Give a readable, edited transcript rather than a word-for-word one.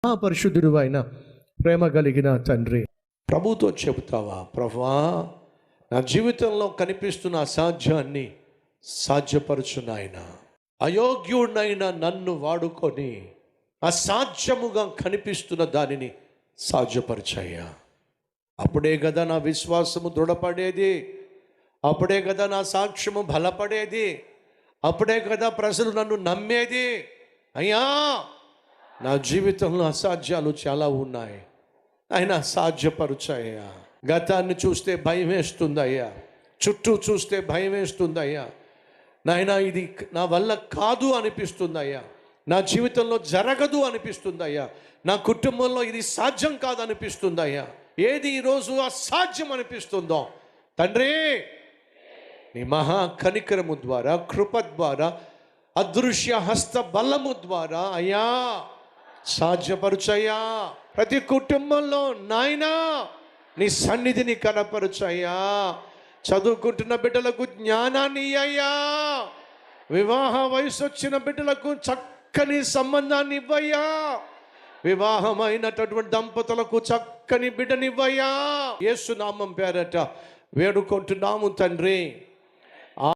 పరిశుద్ధుడు అయిన ప్రేమ కలిగిన తండ్రి, ప్రభుతో చెబుతావా, ప్రభువా నా జీవితంలో కనిపిస్తున్న అసాధ్యాన్ని సాధ్యపరచు నాయన. అయోగ్యుడినైనా నన్ను వాడుకొని అసాధ్యముగా కనిపిస్తున్న దానిని సాధ్యపరచయ్యా. అప్పుడే కదా నా విశ్వాసము దృఢపడేది, అప్పుడే కదా నా సాక్ష్యము బలపడేది, అప్పుడే కదా ప్రజలు నన్ను నమ్మేది. అయ్యా, నా జీవితంలో అసాధ్యాలు చాలా ఉన్నాయి, ఆయన సాధ్యపరుచయ్యా. గతాన్ని చూస్తే భయం వేస్తుందయ్యా, చుట్టూ చూస్తే భయం వేస్తుందయ్యా. నాయన, ఇది నా వల్ల కాదు అనిపిస్తుందయ్యా, నా జీవితంలో జరగదు అనిపిస్తుందయ్యా, నా కుటుంబంలో ఇది సాధ్యం కాదు అనిపిస్తుందయ్యా. ఏది ఈరోజు అసాధ్యం అనిపిస్తుందో తండ్రి, నీ మహా కనికరము ద్వారా, కృప ద్వారా, అదృశ్య హస్త బలము ద్వారా అయ్యా సాధ్యపరుచయ్యా. ప్రతి కుటుంబంలో నాయనా నీ సన్నిధిని కనపరుచయ్యా. చదువుకుంటున్న బిడ్డలకు జ్ఞానాన్ని ఇయ్యయ్యా. వివాహ వయసు వచ్చిన బిడ్డలకు చక్కని సంబంధాన్ని ఇవ్వయ్యా. వివాహమైనటువంటి దంపతులకు చక్కని బిడ్డనివ్వయ్యా. యేసు నామం పేరట వేడుకుంటున్నాము తండ్రి.